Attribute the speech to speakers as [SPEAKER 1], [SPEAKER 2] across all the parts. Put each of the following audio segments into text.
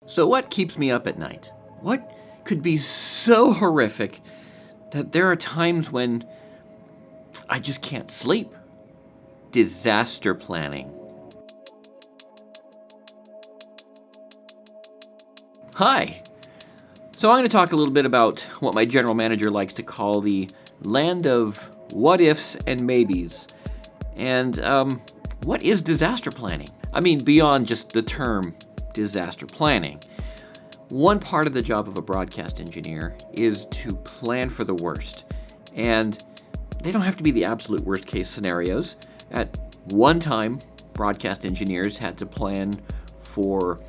[SPEAKER 1] So what keeps me up at night? What could be so horrific that there are times when I just can't sleep? Disaster planning. Hi. So I'm going to talk a little bit about what my general manager likes to call the land of what ifs and maybes. And what is disaster planning? I mean, beyond just the term disaster planning. One part of the job of a broadcast engineer is to plan for the worst. And they don't have to be the absolute worst case scenarios. At one time, broadcast engineers had to plan for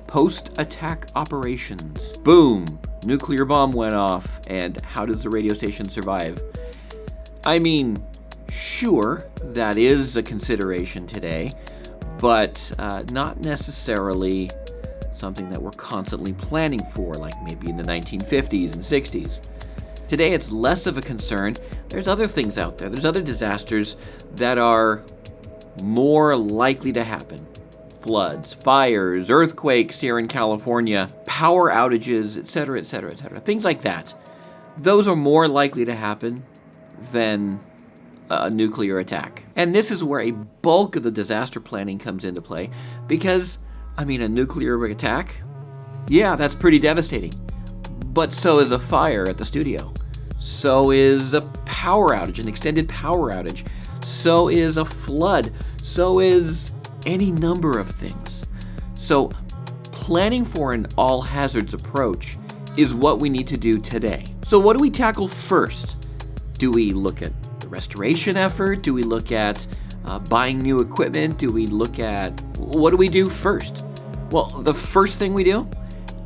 [SPEAKER 1] post-attack operations. Boom! Nuclear bomb went off, and how does the radio station survive? I mean, sure, that is a consideration today, but not necessarily something that we're constantly planning for, like maybe in the 1950s and 60s. Today, it's less of a concern. There's other things out there. There's other disasters that are more likely to happen. Floods, fires, earthquakes here in California, power outages, etc., etc., etc. Things like that. Those are more likely to happen than a nuclear attack. And this is where a bulk of the disaster planning comes into play because, a nuclear attack, yeah, that's pretty devastating. But so is a fire at the studio. So is a power outage, an extended power outage. So is a flood. So is any number of things. So planning for an all hazards approach is what we need to do today. So what do we tackle first? Do we look at the restoration effort? Do we look at buying new equipment? Do we look at, what do we do first? Well, the first thing we do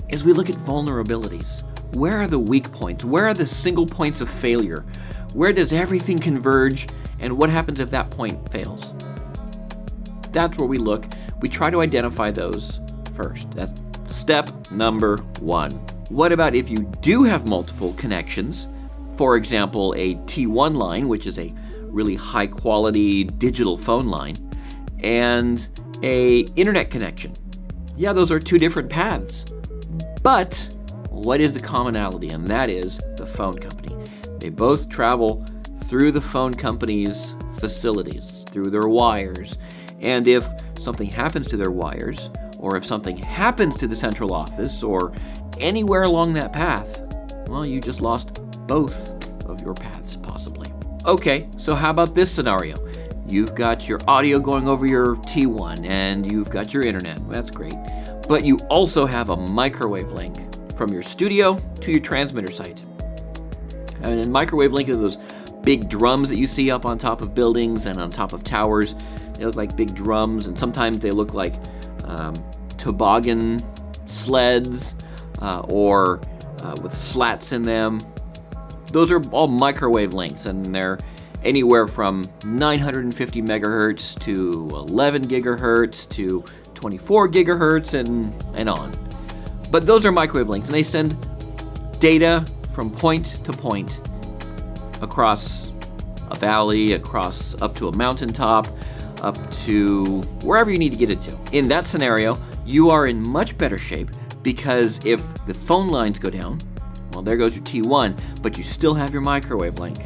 [SPEAKER 1] is we look at vulnerabilities. Where are the weak points? Where are the single points of failure? Where does everything converge? And what happens if that point fails? That's where we look. We try to identify those first. That's step number one. What about if you do have multiple connections? For example, a T1 line, which is a really high quality digital phone line, and a internet connection. Yeah, those are two different paths. But what is the commonality? And that is the phone company. They both travel through the phone company's facilities, through their wires. And if something happens to their wires, or if something happens to the central office, or anywhere along that path, well, you just lost both of your paths, possibly. Okay, so how about this scenario? You've got your audio going over your T1, and you've got your internet. That's great. But you also have a microwave link from your studio to your transmitter site. And a microwave link are those big drums that you see up on top of buildings and on top of towers. They look like big drums, and sometimes they look like toboggan sleds or with slats in them. Those are all microwave links, and they're anywhere from 950 megahertz to 11 gigahertz to 24 gigahertz and on. But those are microwave links, and they send data from point to point across a valley, across up to a mountaintop, up to wherever you need to get it to. In that scenario, you are in much better shape because if the phone lines go down, well, there goes your T1, but you still have your microwave link.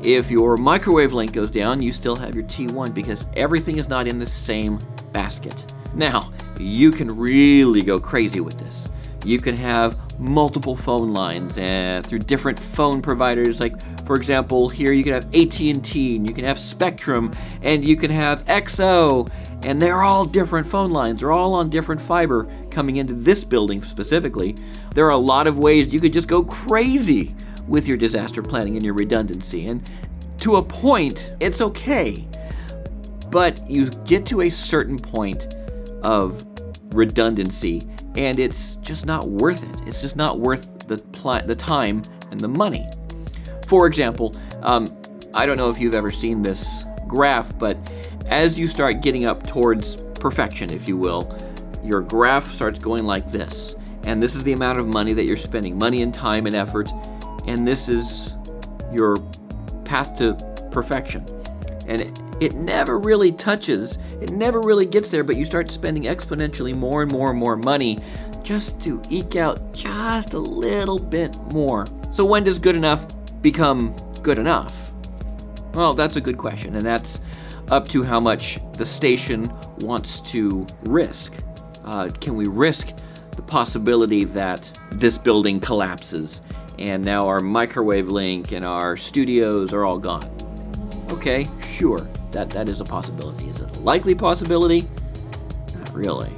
[SPEAKER 1] If your microwave link goes down, you still have your T1 because everything is not in the same basket. Now, you can really go crazy with this. You can have multiple phone lines and through different phone providers. Like, for example, here you can have AT&T, and you can have Spectrum, and you can have XO, and they're all different phone lines. They're all on different fiber coming into this building specifically. There are a lot of ways you could just go crazy with your disaster planning and your redundancy. And to a point, it's okay. But you get to a certain point of redundancy, and it's just not worth it. It's just not worth the time and the money. For example, I don't know if you've ever seen this graph, but as you start getting up towards perfection, if you will, your graph starts going like this. And this is the amount of money that you're spending, money and time and effort, and this is your path to perfection. And it never really touches, it never really gets there, but you start spending exponentially more and more and more money just to eke out just a little bit more. So when does good enough become good enough? Well, that's a good question, and that's up to how much the station wants to risk. Can we risk the possibility that this building collapses and now our microwave link and our studios are all gone? Okay, sure, that is a possibility. Is it a likely possibility? Not really.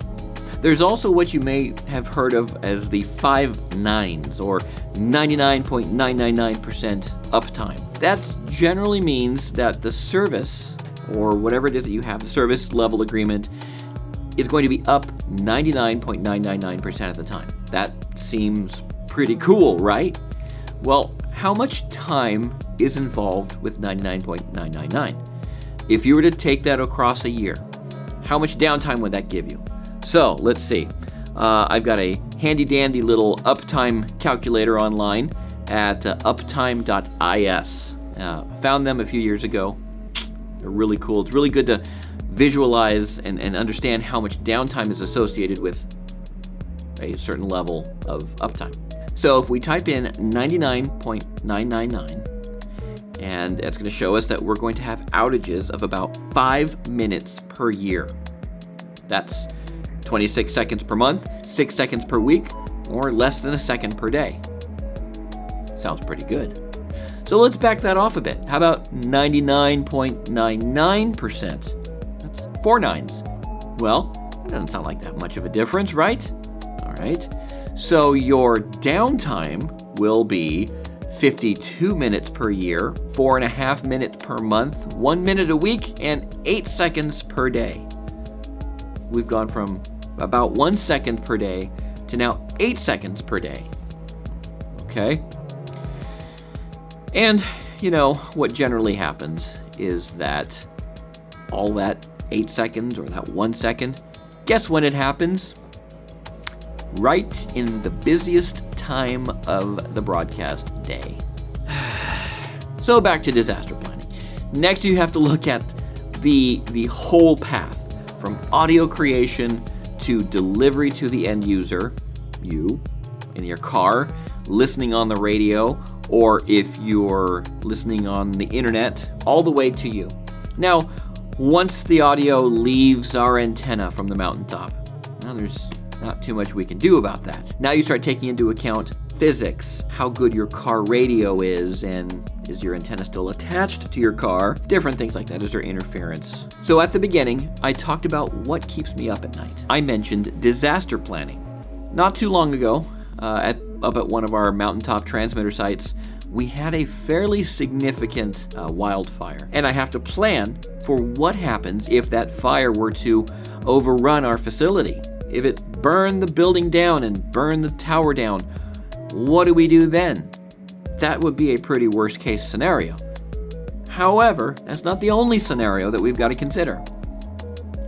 [SPEAKER 1] There's also what you may have heard of as the 5 nines, or 99.999% uptime. That generally means that the service, or whatever it is that you have, the service level agreement, is going to be up 99.999% of the time. That seems pretty cool, right? Well, how much time is involved with 99.999? If you were to take that across a year, how much downtime would that give you? So, let's see. I've got a handy-dandy little uptime calculator online at uptime.is. Found them a few years ago. They're really cool. It's really good to visualize and understand how much downtime is associated with a certain level of uptime. So if we type in 99.999, and that's going to show us that we're going to have outages of about 5 minutes per year. That's 26 seconds per month, 6 seconds per week, or less than a second per day. Sounds pretty good. So let's back that off a bit. How about 99.99%? That's 4 nines. Well, it doesn't sound like that much of a difference, right? All right. So your downtime will be 52 minutes per year, 4.5 minutes per month, 1 minute a week, and 8 seconds per day. We've gone from about 1 second per day to now 8 seconds per day. Okay? And, what generally happens is that all that 8 seconds or that 1 second, guess when it happens? Right in the busiest time of the broadcast day. So back to disaster planning. Next, you have to look at the whole path from audio creation to delivery to the end user, you, in your car, listening on the radio, or if you're listening on the internet, all the way to you. Now, once the audio leaves our antenna from the mountaintop, well, there's not too much we can do about that. Now you start taking into account physics, how good your car radio is, and is your antenna still attached to your car? Different things like that. Is there interference? So at the beginning, I talked about what keeps me up at night. I mentioned disaster planning. Not too long ago, up at one of our mountaintop transmitter sites, we had a fairly significant wildfire. And I have to plan for what happens if that fire were to overrun our facility. If it burned the building down and burned the tower down, what do we do then? That would be a pretty worst case scenario. However, that's not the only scenario that we've got to consider.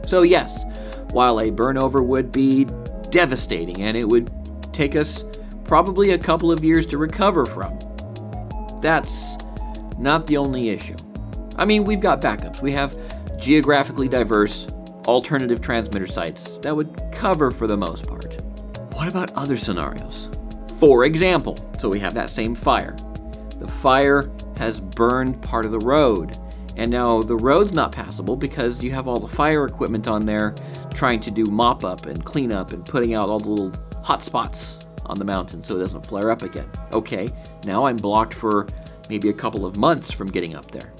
[SPEAKER 1] So yes, while a burnover would be devastating and it would take us probably a couple of years to recover from, that's not the only issue. I mean, we've got backups. We have geographically diverse alternative transmitter sites that would cover for the most part. What about other scenarios? For example, so we have that same fire. The fire has burned part of the road, and now the road's not passable because you have all the fire equipment on there trying to do mop up and clean up and putting out all the little hot spots on the mountain so it doesn't flare up again. Okay, now I'm blocked for maybe a couple of months from getting up there.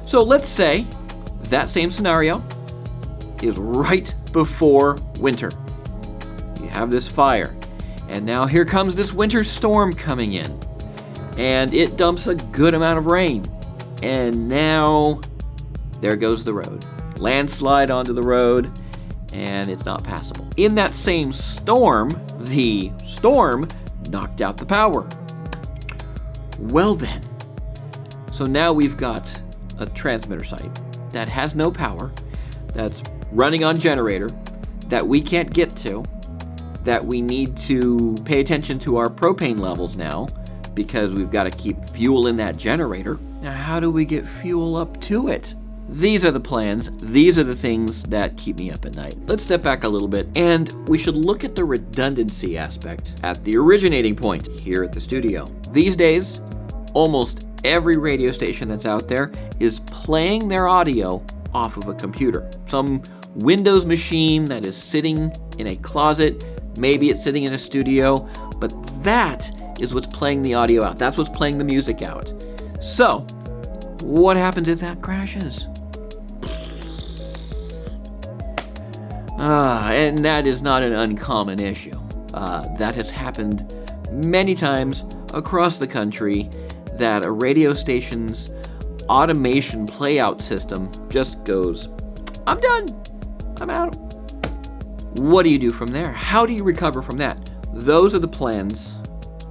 [SPEAKER 1] So let's say that same scenario is right before winter. You have this fire, and now here comes this winter storm coming in, and it dumps a good amount of rain, and now there goes the road. Landslide onto the road, and it's not passable. In that same storm, the storm knocked out the power. Well then, so now we've got a transmitter site that has no power, that's running on generator, that we can't get to, that we need to pay attention to our propane levels now because we've got to keep fuel in that generator. Now, how do we get fuel up to it? These are the plans. These are the things that keep me up at night. Let's step back a little bit, and we should look at the redundancy aspect at the originating point here at the studio. These days, almost every radio station that's out there is playing their audio off of a computer. Some Windows machine that is sitting in a closet, maybe it's sitting in a studio, but that is what's playing the audio out. That's what's playing the music out. So, what happens if that crashes? And that is not an uncommon issue. That has happened many times across the country, that a radio station's automation playout system just goes, I'm done, I'm out. What do you do from there? How do you recover from that? Those are the plans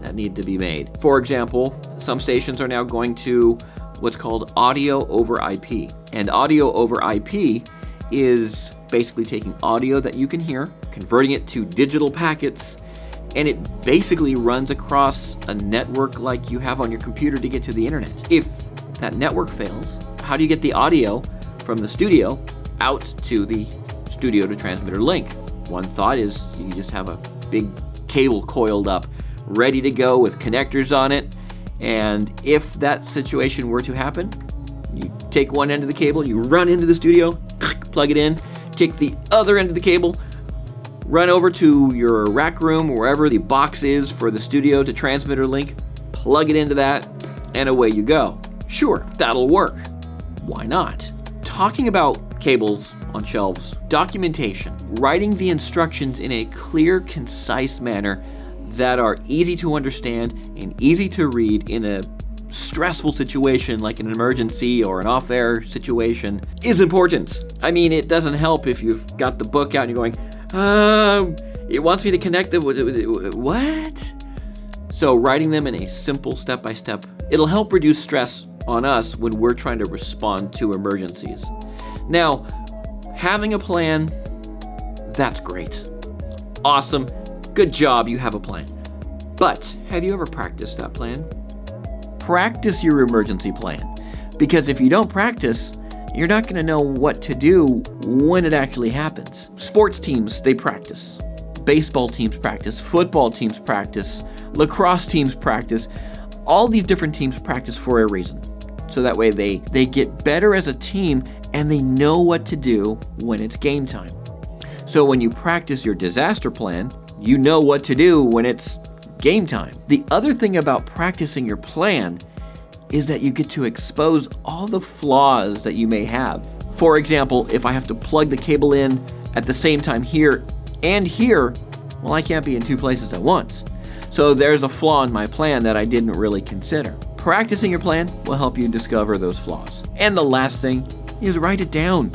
[SPEAKER 1] that need to be made. For example, some stations are now going to what's called audio over IP. And audio over IP is basically taking audio that you can hear, converting it to digital packets, and it basically runs across a network like you have on your computer to get to the internet. If that network fails, how do you get the audio from the studio out to the studio to transmitter link? One thought is you just have a big cable coiled up, ready to go with connectors on it, and if that situation were to happen, you take one end of the cable, you run into the studio, plug it in, take the other end of the cable, run over to your rack room, wherever the box is for the studio to transmitter link, plug it into that, and away you go. Sure, that'll work. Why not? Talking about cables on shelves, documentation, writing the instructions in a clear, concise manner that are easy to understand and easy to read in a stressful situation like an emergency or an off-air situation is important. I mean, it doesn't help if you've got the book out and you're going, it wants me to connect the what? So writing them in a simple step-by-step, it'll help reduce stress on us when we're trying to respond to emergencies. Now, having a plan, that's great. Awesome. Good job, you have a plan. But have you ever practiced that plan? Practice your emergency plan, because if you don't practice, you're not going to know what to do when it actually happens. Sports teams, they practice. Baseball teams practice. Football teams practice. Lacrosse teams practice. All these different teams practice for a reason. So that way they get better as a team and they know what to do when it's game time. So when you practice your disaster plan, you know what to do when it's game time. The other thing about practicing your plan is that you get to expose all the flaws that you may have. For example, if I have to plug the cable in at the same time here and here, well, I can't be in two places at once. So there's a flaw in my plan that I didn't really consider. Practicing your plan will help you discover those flaws. And the last thing is write it down.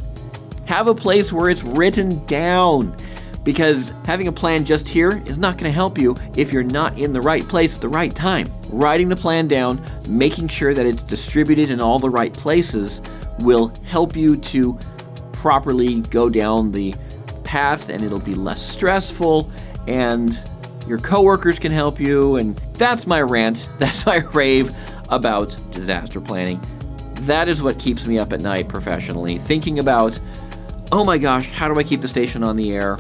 [SPEAKER 1] Have a place where it's written down, because having a plan just here is not going to help you if you're not in the right place at the right time. Writing the plan down, making sure that it's distributed in all the right places will help you to properly go down the path, and it'll be less stressful, and your coworkers can help you. And that's my rant. That's my rave about disaster planning. That is what keeps me up at night professionally, thinking about, oh my gosh, how do I keep the station on the air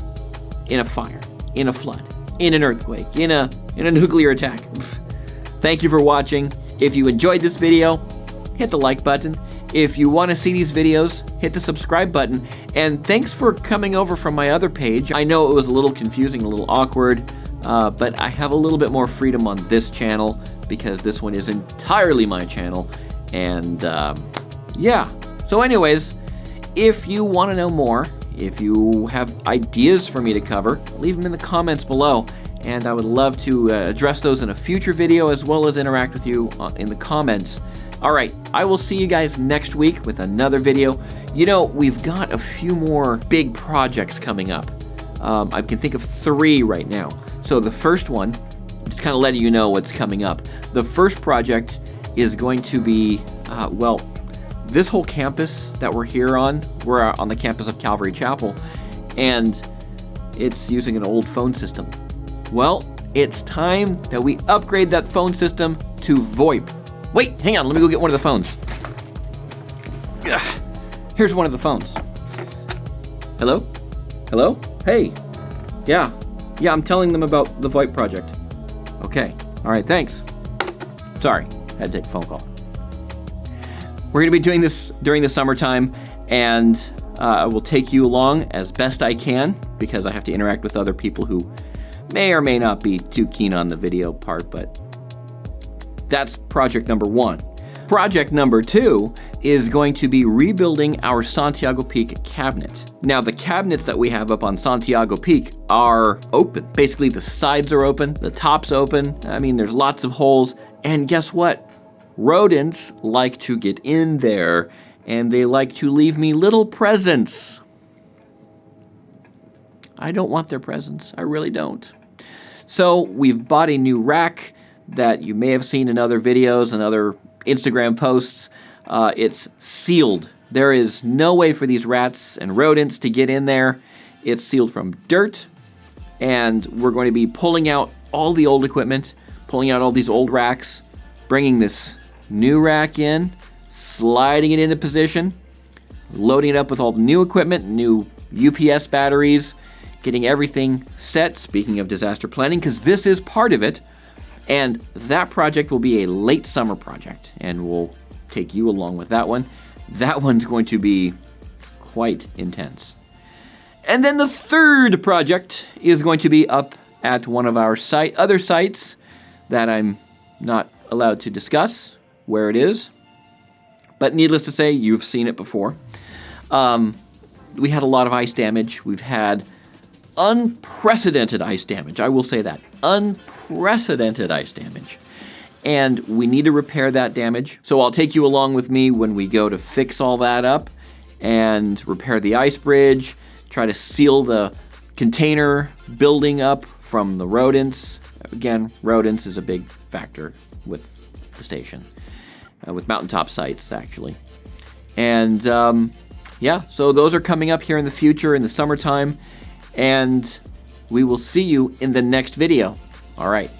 [SPEAKER 1] in a fire, in a flood, in an earthquake, in a nuclear attack? Thank you for watching. If you enjoyed this video, hit the like button. If you want to see these videos, hit the subscribe button. And thanks for coming over from my other page. I know it was a little confusing, a little awkward, but I have a little bit more freedom on this channel because this one is entirely my channel. And yeah, so anyways, if you want to know more, if you have ideas for me to cover, leave them in the comments below, and I would love to address those in a future video as well as interact with you in the comments. All right, I will see you guys next week with another video. You know, we've got a few more big projects coming up. I can think of 3 right now. So the first one, just kind of letting you know what's coming up. The first project is going to be, well, this whole campus that we're here on, we're on the campus of Calvary Chapel, and it's using an old phone system. Well, it's time that we upgrade that phone system to VoIP. Wait, hang on, let me go get one of the phones. Here's one of the phones. Hello? Hello? Hey. Yeah, I'm telling them about the VoIP project. Okay, all right, thanks. Sorry, had to take a phone call. We're gonna be doing this during the summertime, and I will take you along as best I can because I have to interact with other people who may or may not be too keen on the video part, but that's project number 1. Project number 2 is going to be rebuilding our Santiago Peak cabinet. Now, the cabinets that we have up on Santiago Peak are open. Basically, the sides are open, the top's open. I mean, there's lots of holes, and guess what? Rodents like to get in there, and they like to leave me little presents. I don't want their presents. I really don't. So we've bought a new rack that you may have seen in other videos and other Instagram posts. It's sealed. There is no way for these rats and rodents to get in there. It's sealed from dirt, and we're going to be pulling out all the old equipment, pulling out all these old racks, bringing this new rack in, sliding it into position, loading it up with all the new equipment, new UPS batteries, getting everything set, speaking of disaster planning, because this is part of it. And that project will be a late summer project, and we'll take you along with that one. That one's going to be quite intense. And then the third project is going to be up at one of our other sites that I'm not allowed to discuss where it is. But needless to say, you've seen it before. We had a lot of ice damage. We've had unprecedented ice damage. I will say that. Unprecedented ice damage. And we need to repair that damage. So I'll take you along with me when we go to fix all that up and repair the ice bridge, try to seal the container building up from the rodents. Again, rodents is a big factor with the station, with mountaintop sites, actually. And yeah, so those are coming up here in the future, in the summertime, and we will see you in the next video. All right.